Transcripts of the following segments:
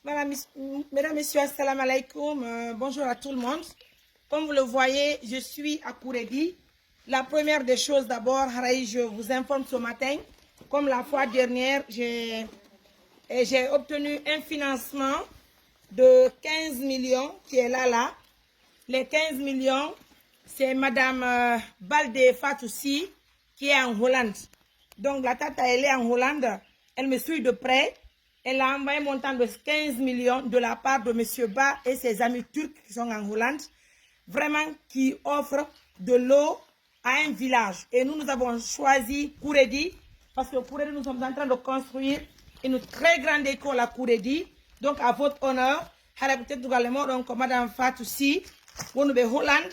Mesdames, Messieurs, assalamu alaikum. Bonjour à tout le monde. Comme vous le voyez, je suis à Kuredi. La première des choses d'abord, je vous informe ce matin, comme la fois dernière, j'ai obtenu un financement de 15 millions qui est là. Les 15 millions, c'est Madame Balde Fatoussi qui est en Hollande. Donc la tata, elle est en Hollande, elle me suit de près. Elle a envoyé un montant de 15 millions de la part de M. Ba et ses amis turcs qui sont en Hollande, vraiment qui offrent de l'eau à un village. Et nous avons choisi Kuredi, parce que Kuredi, nous sommes en train de construire une très grande école à Kuredi. Donc à votre honneur, peut-être également donc Madame Fatoussi, vous nous Hollande,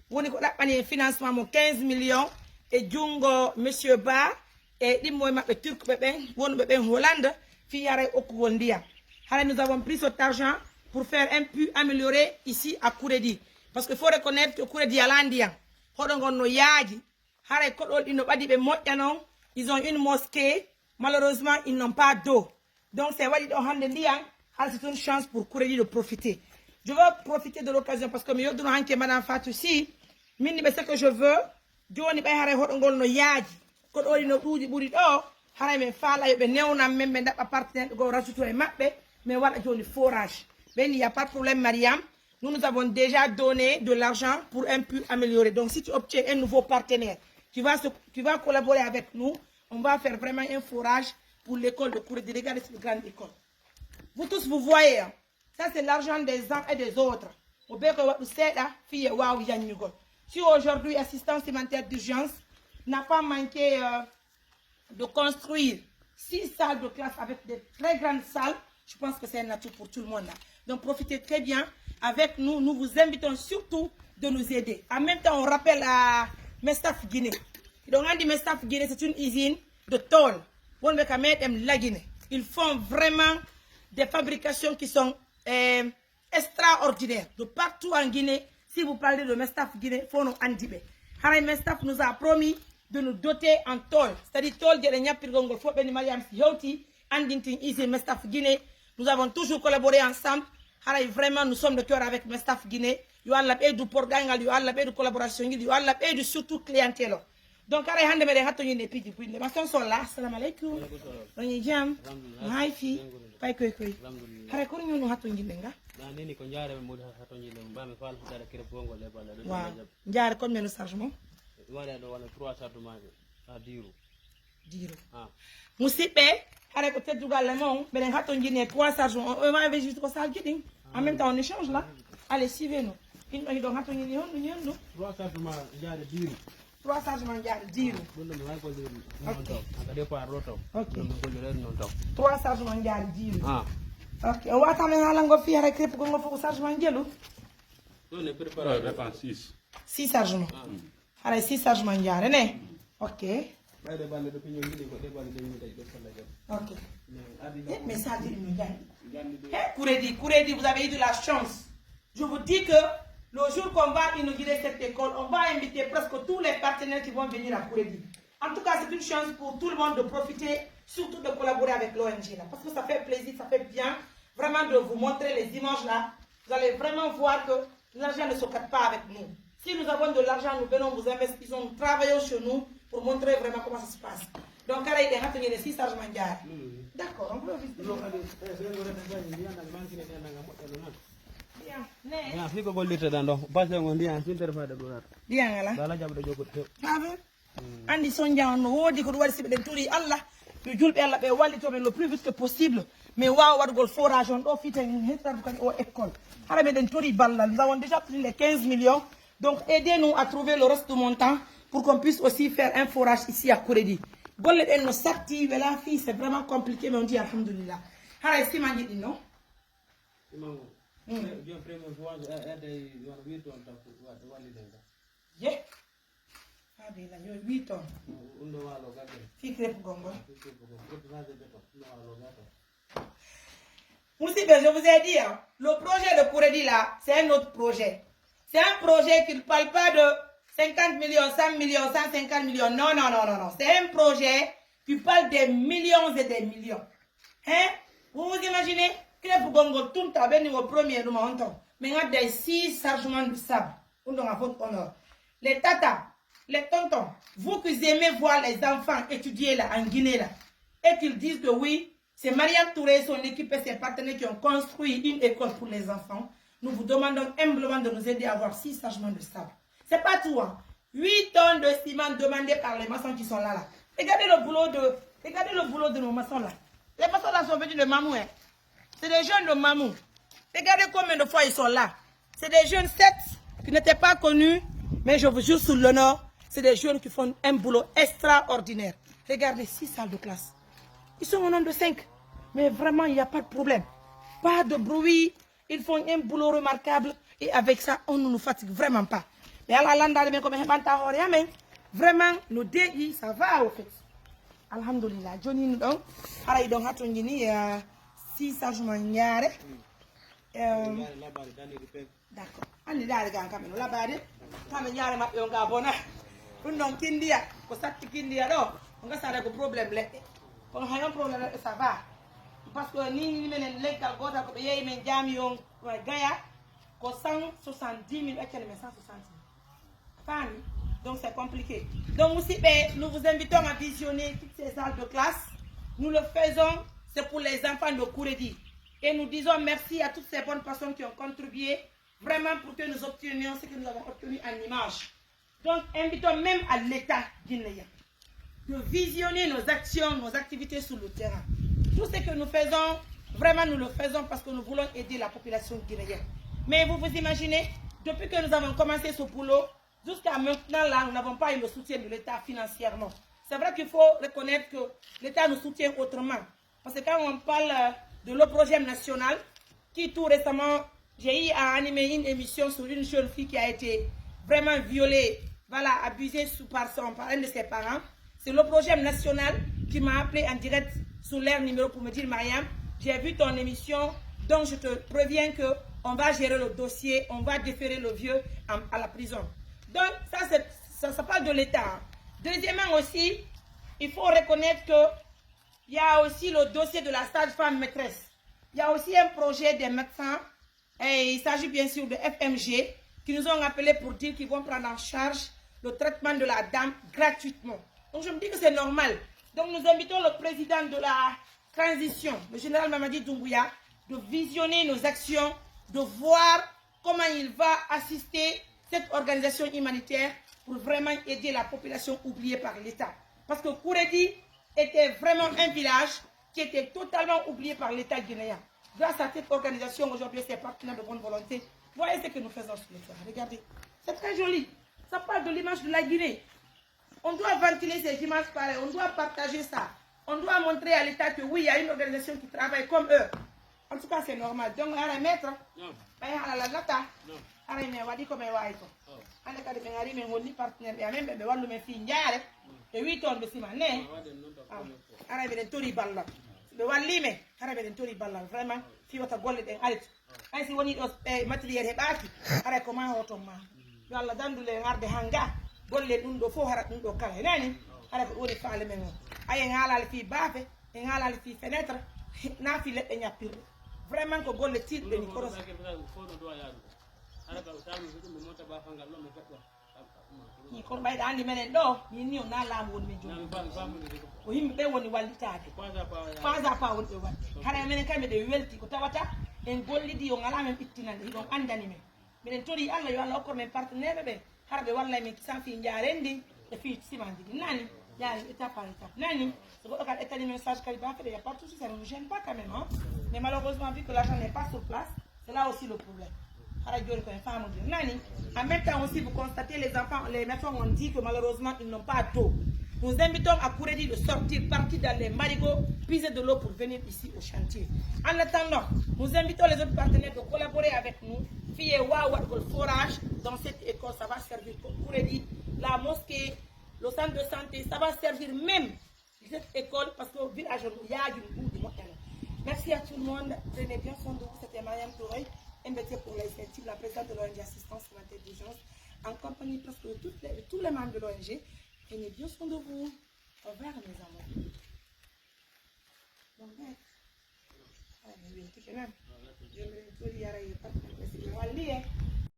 vous nous avez financement de 15 millions et Djungo M. Ba et les Turcs, vous nous Hollande. Nous avons pris cet argent pour faire un puits amélioré ici à Kuredi. Parce qu'il faut reconnaître que Kuredi est l'Indien. Ils ont une mosquée. Malheureusement, ils n'ont pas d'eau. Donc, c'est une chance pour Kuredi de profiter. Je veux profiter de l'occasion parce que je Madame Fatoussi, ce que je veux, forage. Il n'y a pas de problème, Mariam. Nous avons déjà donné de l'argent pour un puits amélioré. Donc, si tu obtiens un nouveau partenaire, tu vas collaborer avec nous. On va faire vraiment un forage pour l'école de Kuredi. Regardez cette grande école. Vous tous, vous voyez, ça c'est l'argent des uns et des autres. Si aujourd'hui, assistance alimentaire d'urgence n'a pas manqué de construire 6 salles de classe avec des très grandes salles, je pense que c'est un atout pour tout le monde là. Donc profitez très bien avec nous. Nous vous invitons surtout de nous aider. En même temps, on rappelle à Mestaf Guinée. Donc on dit Mestaf Guinée, c'est une usine de tôle. Ils font vraiment des fabrications qui sont extraordinaires. De partout en Guinée, si vous parlez de Mestaf Guinée, il faut nous andibe. Haray Mestaf nous a promis de nous doter en tôle. C'est-à-dire tôle de l'Enyapirgongo, faut béni Mariam Sihouti, Andinting ici Mestaf Guinée. Nous avons toujours collaboré ensemble. Haray vraiment, nous sommes de cœur avec Mestaf Guinée. Il y a l'appel du porgangal, il y a l'appel de collaboration, il y a l'appel de surtout clientèle. Donc, haray hande me de hato yine pidi pidi. Ma son là. Assalamu alaikum. On y jam. Hi fi. Pay koy koy. Haray ko ñu hato yine nga. Nini ko njaare mo hato yine mbame fal dara kire bongo le bala. Waaw. Njaare combien de chargement? Wala do wala 3 chargement à diru. Diru. Ah. Musipe, haray ko teddu galle mon, be den hato yine 3 chargement. On va juste ko sal giding. En même temps, on échange là. Allez, suivez-nous. Il m'a dit donc hato yine yon 3 chargement njaare diru. 3 chargements njaare diru. Ok. 3 chargements njaare diru. Ah. Ok. On va attendre la langue fi haray crêpe ko ngofo chargement ngelu. On est préparé à 6. 6 chargements. Haray 6 chargements njaare ne. Ok. Ok. Mais ça dit Kuredi, vous avez eu de la chance. Je vous dis que le jour qu'on va inaugurer cette école, on va inviter presque tous les partenaires qui vont venir à Kuredi. En tout cas, c'est une chance pour tout le monde de profiter, surtout de collaborer avec l'ONG là. Parce que ça fait plaisir, ça fait bien vraiment de vous montrer les images là. Vous allez vraiment voir que l'argent ne se cache pas avec nous. Si nous avons de l'argent, nous venons, nous investissons, nous travaillons chez nous pour montrer vraiment comment ça se passe. Donc, il y a des 6 chargements. D'accord, on peut visiter. Ya fiko gollirte dan do base ngo ndiyan sintere faade do rat diyan ala dala jabdo jogo te ave andi son jawno wodi ko wadi sibe den turi Allah be julbe Allah be wallito men le plus vite que possible mais waaw wadgol forage on do fiten hetar kan o école hala be den turi balla nous avons déjà pris les 15 millions donc aidez-nous à trouver le reste du montant pour qu'on puisse aussi faire un forage ici à Kuredi golle den no sakti wala fi c'est vraiment compliqué mais on dit alhamdulillah hala si mangi di non Bien premier fois aide yon 8 tonnes ta wali denga. Yeah. Abi la yo 8 tonnes. Undo walo gade. Fi crêpe gongo. Musibe, je vous ai dit, hein, le projet de Kuredi là, c'est un autre projet. C'est un projet qui ne parle pas de 50 millions, 100 millions, 150 millions. Non, non, non, non, non. C'est un projet qui parle des millions et des millions. Hein? Vous vous imaginez? Crêpe gongo tout à venir au premier montant. Mais on a des 6 chargements de sable. On a votre honneur. Les tatas, les tontons, vous qui aimez voir les enfants étudier là, en Guinée là, et qu'ils disent que oui, c'est Marianne Touré, son équipe et ses partenaires qui ont construit une école pour les enfants. Nous vous demandons humblement de nous aider à avoir 6 chargements de sable. C'est pas tout, hein. 8 tonnes de ciment demandées par les maçons qui sont là. Regardez le boulot de nos maçons là. Les maçons là sont venus de Mamou, hein. C'est des jeunes de Mamou. Regardez combien de fois ils sont là. C'est des jeunes 7 qui n'étaient pas connus, mais je vous jure sur l'honneur, c'est des jeunes qui font un boulot extraordinaire. Regardez 6 salles de classe. Ils sont au nombre de 5. Mais vraiment, il n'y a pas de problème. Pas de bruit. Ils font un boulot remarquable. Et avec ça, on ne nous fatigue vraiment pas. Mais à la landa, vraiment, nos dégâts, ça va au fait. Alhamdulillah. Johnny, donc, il donc, 6 chargements. D'accord. On est là, les gars, quand même. Là-bas, quand même, il y a un gabon. On kindia, ko satti kindia do, on ga sare ko problème lekke. Kon hayon problème ça va. Parce que ni menen lekka gota ko be yeyi men jami yon gaya ko 170 000 et 160 000. Fani. Donc c'est compliqué. Donc aussi nous vous invitons à visionner toutes ces salles de classe. Nous le faisons, c'est pour les enfants de Kouredi. Et nous disons merci à toutes ces bonnes personnes qui ont contribué vraiment pour que nous obtenions ce que nous avons obtenu en image. Donc, invitons même à l'État guinéen de visionner nos actions, nos activités sur le terrain. Tout ce que nous faisons, vraiment nous le faisons parce que nous voulons aider la population guinéenne. Mais vous vous imaginez, depuis que nous avons commencé ce boulot, jusqu'à maintenant, là, nous n'avons pas eu le soutien de l'État financièrement. C'est vrai qu'il faut reconnaître que l'État nous soutient autrement. Parce que quand on parle de l'OPROGEM national, qui tout récemment, j'ai eu à animer une émission sur une jeune fille qui a été vraiment violée, voilà, abusée par un de ses parents. C'est l'OPROGEM national qui m'a appelé en direct sur leur numéro pour me dire, Mariam, j'ai vu ton émission, donc je te préviens qu'on va gérer le dossier, on va déférer le vieux à la prison. Donc ça parle de l'État. Deuxièmement aussi, il faut reconnaître qu'il y a aussi le dossier de la sage-femme maîtresse. Il y a aussi un projet des médecins, et il s'agit bien sûr de FMG, qui nous ont appelés pour dire qu'ils vont prendre en charge le traitement de la dame gratuitement. Donc je me dis que c'est normal. Donc nous invitons le président de la transition, le général Mamadi Doumbouya, de visionner nos actions, de voir comment il va assister cette organisation humanitaire pour vraiment aider la population oubliée par l'État. Parce que Kouredi était vraiment un village qui était totalement oublié par l'État guinéen. Grâce à cette organisation, aujourd'hui, ces partenaires de bonne volonté, voyez ce que nous faisons sur le terrain. Regardez, c'est très joli. Ça parle de l'image de la Guinée. On doit ventiler ces images pareilles, on doit partager ça. On doit montrer à l'État que oui, il y a une organisation qui travaille comme eux. En tout cas, c'est normal. Donc, on va mettre. Vraiment, si vous avez ay si woni ɗo matériel heɓaki hara ko ma hoto ma yo Allah dandule arde hanga golle ɗum ɗo fof hara ɗum ɗo kala nani hara ko ɗoni faale men o ay en haalali fi baafe en haalali fi fenêtre na fi leɗɗe ñappirɗe vraiment ko golle tiɗɗe ni koros ni kono ɓayɗa andi menen ɗo min ni o na laamu woni men joni ko yimɓe ɓe woni wallitade pas à pas woni ɓe waɗi hara menen kamɓe ɗe welti ko tawata en gollidi yo ngala men ittinande hiɗon andani men minen tori Allah yo Allah hokkor men partenaire ɓe hara ɓe wallay men kisan fi jarendi e fi simandi ɗi nani yaani étape par étape nani so goɗɗo kadi ettani men sage kadi ba y a pas de souci, ça ne nous gêne pas quand même hein. Mais malheureusement vu que l'argent n'est pas sur place, c'est là aussi le problème. En même temps aussi, vous constatez, les enfants, les médecins ont dit que malheureusement, ils n'ont pas d'eau. Nous invitons à Kouredi de sortir, partir dans les marigots, puiser de l'eau pour venir ici au chantier. En attendant, nous invitons les autres partenaires de collaborer avec nous. Fille le forage dans cette école, ça va servir pour Kouredi, la mosquée, le centre de santé, ça va servir même cette école parce qu'au village, il y a du bout du montagne. Merci à tout le monde. Prenez bien soin de vous. C'était Mariam Touré. MBT pour l'initiative, la présidente de l'ONG Assistance Humanitaire d'Urgence, en compagnie presque de tous les membres de l'ONG. Prenez bien soin de vous. Au revoir, mes amours. Ah, mais oui, tu fais même.